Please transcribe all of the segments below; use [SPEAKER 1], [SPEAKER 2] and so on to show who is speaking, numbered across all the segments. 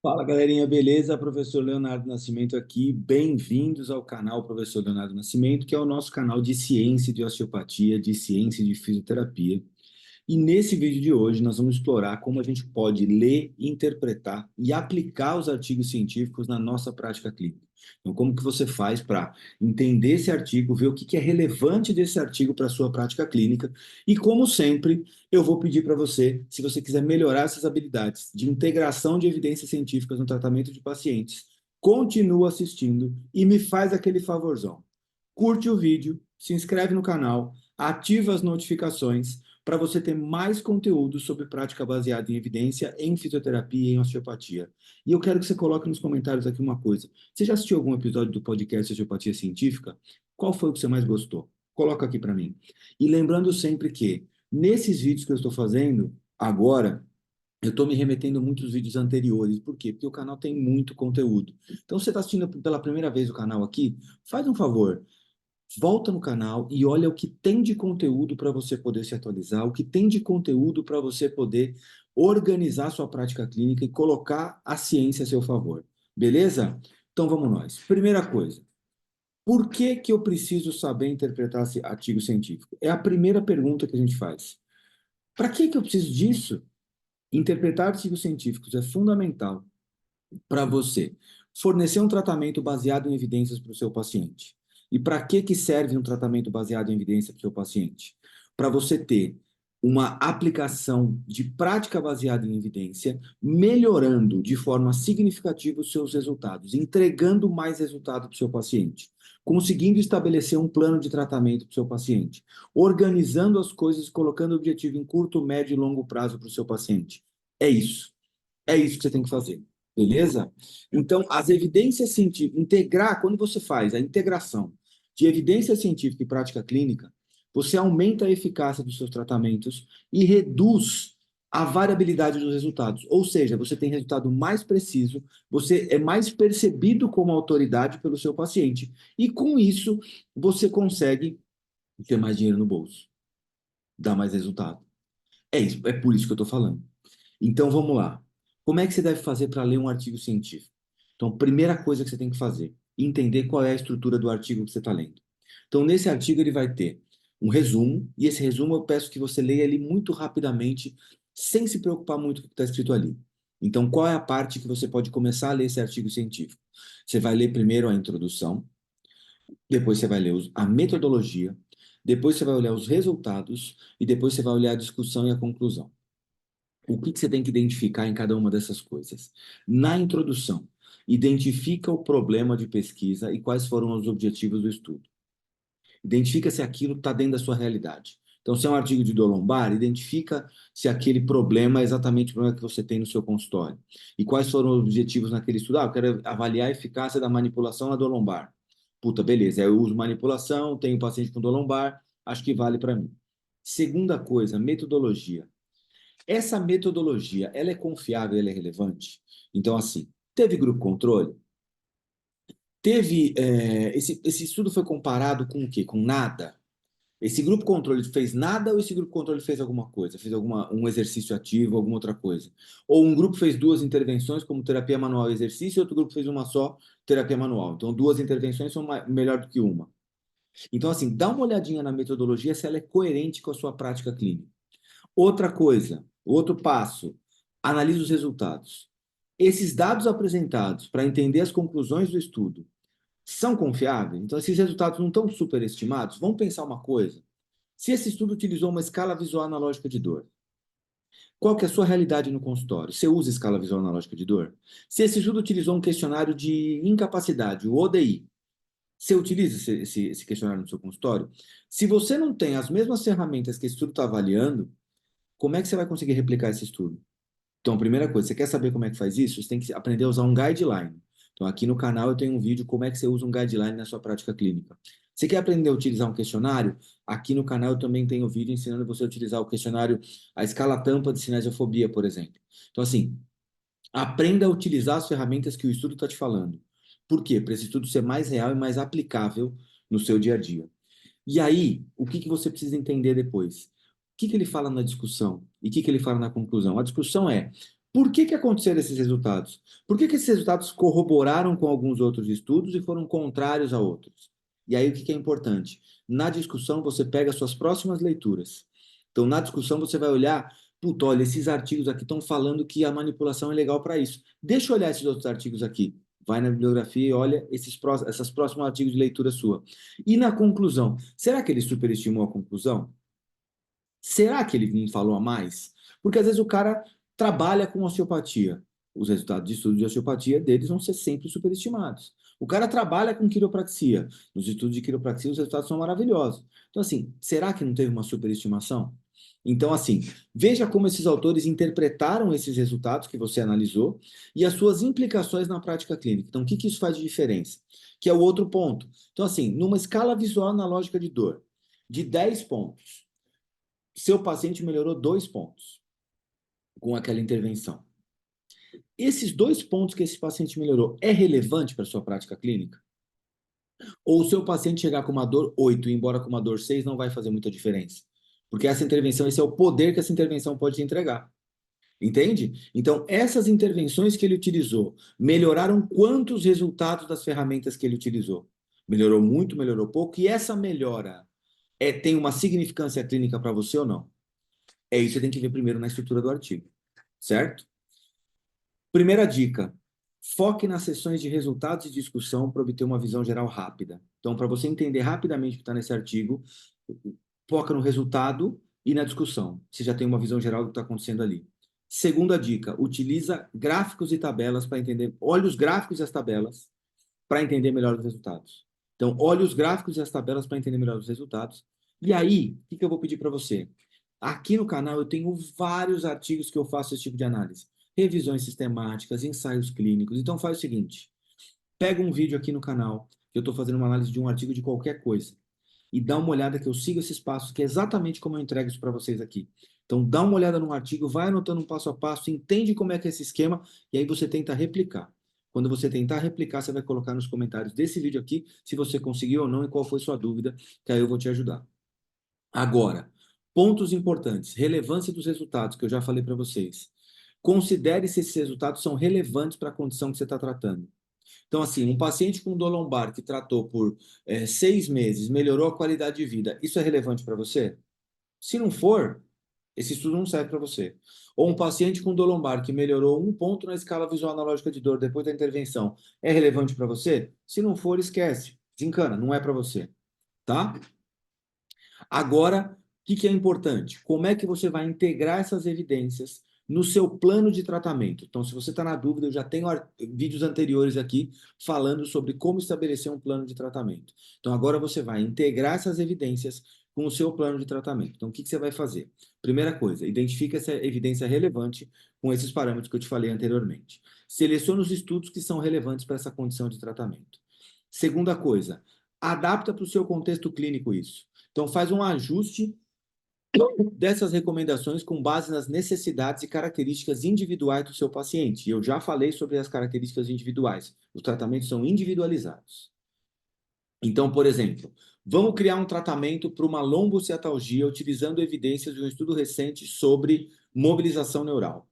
[SPEAKER 1] Fala galerinha, beleza? Professor Leonardo Nascimento aqui. Bem-vindos ao canal Professor Leonardo Nascimento, que é o nosso canal de ciência de osteopatia, de ciência de fisioterapia. E nesse vídeo de hoje nós vamos explorar como a gente pode ler, interpretar e aplicar os artigos científicos na nossa prática clínica. Então, como que você faz para entender esse artigo, ver o que que é relevante desse artigo para a sua prática clínica e, como sempre, eu vou pedir para você, se você quiser melhorar essas habilidades de integração de evidências científicas no tratamento de pacientes, continua assistindo e me faz aquele favorzão. Curte o vídeo, se inscreve no canal, ativa as notificações para você ter mais conteúdo sobre prática baseada em evidência em fisioterapia e em osteopatia. E eu quero que você coloque nos comentários aqui uma coisa. Você já assistiu algum episódio do podcast Osteopatia Científica? Qual foi o que você mais gostou? Coloca aqui para mim. E lembrando sempre que, nesses vídeos que eu estou fazendo agora, eu estou me remetendo a muitos vídeos anteriores. Por quê? Porque o canal tem muito conteúdo. Então, se você está assistindo pela primeira vez o canal aqui, faz um favor, volta no canal e olha o que tem de conteúdo para você poder se atualizar, o que tem de conteúdo para você poder organizar sua prática clínica e colocar a ciência a seu favor. Beleza? Então vamos nós. Primeira coisa, por que que eu preciso saber interpretar esse artigo científico? É a primeira pergunta que a gente faz. Para que que eu preciso disso? Interpretar artigos científicos é fundamental para você fornecer um tratamento baseado em evidências para o seu paciente. E para que que serve um tratamento baseado em evidência para o seu paciente? Para você ter uma aplicação de prática baseada em evidência, melhorando de forma significativa os seus resultados, entregando mais resultado para o seu paciente, conseguindo estabelecer um plano de tratamento para o seu paciente, organizando as coisas, colocando o objetivo em curto, médio e longo prazo para o seu paciente. É isso. É isso que você tem que fazer. Beleza? Então, as evidências científicas, integrar, quando você faz a integração de evidência científica e prática clínica, você aumenta a eficácia dos seus tratamentos e reduz a variabilidade dos resultados. Ou seja, você tem resultado mais preciso, você é mais percebido como autoridade pelo seu paciente. E com isso, você consegue ter mais dinheiro no bolso, dar mais resultado. É isso, é por isso que eu estou falando. Então vamos lá. Como é que você deve fazer para ler um artigo científico? Então, primeira coisa que você tem que fazer, entender qual é a estrutura do artigo que você está lendo. Então, nesse artigo ele vai ter um resumo, e esse resumo eu peço que você leia ele muito rapidamente, sem se preocupar muito com o que está escrito ali. Então, qual é a parte que você pode começar a ler esse artigo científico? Você vai ler primeiro a introdução, depois você vai ler a metodologia, depois você vai olhar os resultados, e depois você vai olhar a discussão e a conclusão. O que que você tem que identificar em cada uma dessas coisas? Na introdução, identifica o problema de pesquisa e quais foram os objetivos do estudo. Identifica se aquilo está dentro da sua realidade. Então, se é um artigo de dor lombar, identifica se aquele problema é exatamente o problema que você tem no seu consultório. E quais foram os objetivos naquele estudo? Ah, eu quero avaliar a eficácia da manipulação na dor lombar. Puta, beleza, eu uso manipulação, tenho paciente com dor lombar, acho que vale para mim. Segunda coisa, metodologia. Essa metodologia, ela é confiável, ela é relevante? Então, assim, teve grupo controle? Esse estudo foi comparado com o quê? Com nada? Esse grupo controle fez nada ou esse grupo controle fez alguma coisa? Fez um exercício ativo, alguma outra coisa? Ou um grupo fez duas intervenções, como terapia manual e exercício, e outro grupo fez uma só, terapia manual. Então, duas intervenções são melhor do que uma. Então, assim, dá uma olhadinha na metodologia se ela é coerente com a sua prática clínica. Outra coisa, outro passo, analise os resultados. Esses dados apresentados para entender as conclusões do estudo são confiáveis? Então, esses resultados não estão superestimados? Vamos pensar uma coisa. Se esse estudo utilizou uma escala visual analógica de dor, qual que é a sua realidade no consultório? Você usa escala visual analógica de dor? Se esse estudo utilizou um questionário de incapacidade, o ODI, você utiliza esse questionário no seu consultório? Se você não tem as mesmas ferramentas que esse estudo está avaliando, como é que você vai conseguir replicar esse estudo? Então, primeira coisa, você quer saber como é que faz isso? Você tem que aprender a usar um guideline. Então, aqui no canal eu tenho um vídeo como é que você usa um guideline na sua prática clínica. Você quer aprender a utilizar um questionário? Aqui no canal eu também tenho um vídeo ensinando você a utilizar o questionário, a escala tampa de cinesiofobia, por exemplo. Então, assim, aprenda a utilizar as ferramentas que o estudo está te falando. Por quê? Para esse estudo ser mais real e mais aplicável no seu dia a dia. E aí, o que que você precisa entender depois? O que que ele fala na discussão e o que que ele fala na conclusão? A discussão é Por que que aconteceram esses resultados? Por que que esses resultados corroboraram com alguns outros estudos e foram contrários a outros? E aí o que que é importante? Na discussão você pega as suas próximas leituras. Então, na discussão você vai olhar, puta, olha, esses artigos aqui estão falando que a manipulação é legal para isso. Deixa eu olhar esses outros artigos aqui. Vai na bibliografia e olha essas próximos artigos de leitura sua. E na conclusão, será que ele superestimou a conclusão? Será que ele não falou a mais? Porque às vezes o cara trabalha com osteopatia. Os resultados de estudo de osteopatia deles vão ser sempre superestimados. O cara trabalha com quiropraxia. Nos estudos de quiropraxia, os resultados são maravilhosos. Então, assim, será que não teve uma superestimação? Então, assim, veja como esses autores interpretaram esses resultados que você analisou e as suas implicações na prática clínica. Então, o que que isso faz de diferença? Que é o outro ponto. Então, assim, numa escala visual analógica de dor, de 10 pontos, seu paciente melhorou 2 pontos com aquela intervenção. Esses 2 pontos que esse paciente melhorou é relevante para a sua prática clínica? Ou o seu paciente chegar com uma dor 8 e ir embora com uma dor 6 não vai fazer muita diferença? Porque essa intervenção, esse é o poder que essa intervenção pode te entregar. Entende? Então, essas intervenções que ele utilizou melhoraram quantos resultados das ferramentas que ele utilizou? Melhorou muito, melhorou pouco, e essa melhora tem uma significância clínica para você ou não? É isso que você tem que ver primeiro na estrutura do artigo, certo? Primeira dica: foque nas sessões de resultados e discussão para obter uma visão geral rápida. Então, para você entender rapidamente o que está nesse artigo, foca no resultado e na discussão. Você já tem uma visão geral do que está acontecendo ali. Segunda dica: utiliza gráficos e tabelas para entender. Olhe os gráficos e as tabelas para entender melhor os resultados. Então, olhe os gráficos e as tabelas para entender melhor os resultados. E aí, o que que eu vou pedir para você? Aqui no canal eu tenho vários artigos que eu faço esse tipo de análise. Revisões sistemáticas, ensaios clínicos. Então faz o seguinte, pega um vídeo aqui no canal, que eu estou fazendo uma análise de um artigo de qualquer coisa, e dá uma olhada que eu sigo esses passos, que é exatamente como eu entrego isso para vocês aqui. Então dá uma olhada no artigo, vai anotando um passo a passo, entende como é que é esse esquema, e aí você tenta replicar. Quando você tentar replicar, você vai colocar nos comentários desse vídeo aqui, se você conseguiu ou não e qual foi sua dúvida, que aí eu vou te ajudar. Agora, pontos importantes, relevância dos resultados, que eu já falei para vocês. Considere se esses resultados são relevantes para a condição que você está tratando. Então, assim, um paciente com dor lombar que tratou por 6 meses, melhorou a qualidade de vida, isso é relevante para você? Se não for, esse estudo não serve para você. Ou um paciente com dor lombar que melhorou 1 ponto na escala visual analógica de dor depois da intervenção, é relevante para você? Se não for, esquece. Desencana, não é para você. Tá? Agora, o que que é importante? Como é que você vai integrar essas evidências no seu plano de tratamento? Então, se você está na dúvida, eu já tenho vídeos anteriores aqui falando sobre como estabelecer um plano de tratamento. Então, agora você vai integrar essas evidências com o seu plano de tratamento. Então, o que que você vai fazer? Primeira coisa, identifique essa evidência relevante com esses parâmetros que eu te falei anteriormente. Selecione os estudos que são relevantes para essa condição de tratamento. Segunda coisa, adapta para o seu contexto clínico isso. Então, faz um ajuste dessas recomendações com base nas necessidades e características individuais do seu paciente. E eu já falei sobre as características individuais. Os tratamentos são individualizados. Então, por exemplo, vamos criar um tratamento para uma lombociatalgia utilizando evidências de um estudo recente sobre mobilização neural.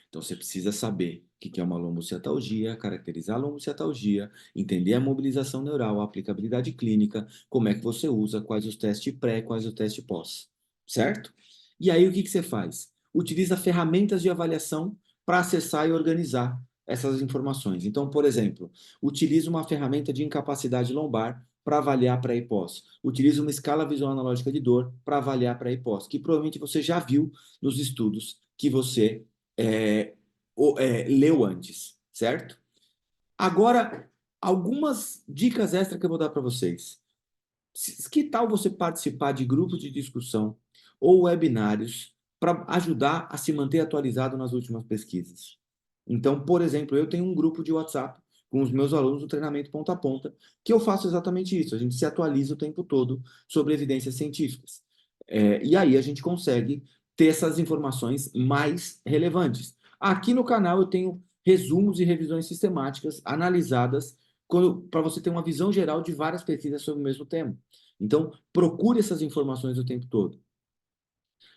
[SPEAKER 1] Então, você precisa saber o que é uma lombociatalgia, caracterizar a lombociatalgia, entender a mobilização neural, a aplicabilidade clínica, como é que você usa, quais os testes pré, quais os testes pós, certo? E aí, o que que você faz? Utiliza ferramentas de avaliação para acessar e organizar essas informações. Então, por exemplo, utiliza uma ferramenta de incapacidade lombar para avaliar pré e pós. Utiliza uma escala visual analógica de dor para avaliar pré e pós, que provavelmente você já viu nos estudos que você é, leu antes, certo? Agora, algumas dicas extras que eu vou dar para vocês. Que tal você participar de grupos de discussão ou webinários para ajudar a se manter atualizado nas últimas pesquisas? Então, por exemplo, eu tenho um grupo de WhatsApp com os meus alunos do treinamento ponta a ponta, que eu faço exatamente isso. A gente se atualiza o tempo todo sobre evidências científicas. E aí a gente consegue ter essas informações mais relevantes. Aqui no canal eu tenho resumos e revisões sistemáticas analisadas para você ter uma visão geral de várias pesquisas sobre o mesmo tema. Então, procure essas informações o tempo todo.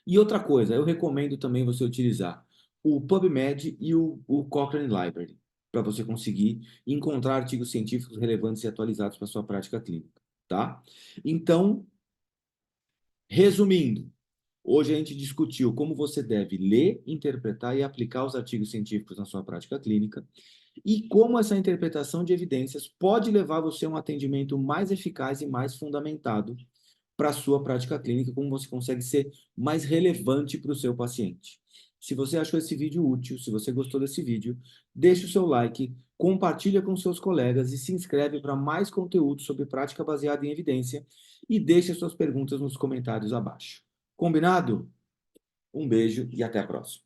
[SPEAKER 1] E outra coisa, eu recomendo também você utilizar o PubMed e o Cochrane Library, para você conseguir encontrar artigos científicos relevantes e atualizados para a sua prática clínica, tá? Então, resumindo, hoje a gente discutiu como você deve ler, interpretar e aplicar os artigos científicos na sua prática clínica e como essa interpretação de evidências pode levar você a um atendimento mais eficaz e mais fundamentado para a sua prática clínica, como você consegue ser mais relevante para o seu paciente. Se você achou esse vídeo útil, se você gostou desse vídeo, deixe o seu like, compartilha com seus colegas e se inscreve para mais conteúdo sobre prática baseada em evidência e deixe suas perguntas nos comentários abaixo. Combinado? Um beijo e até a próxima.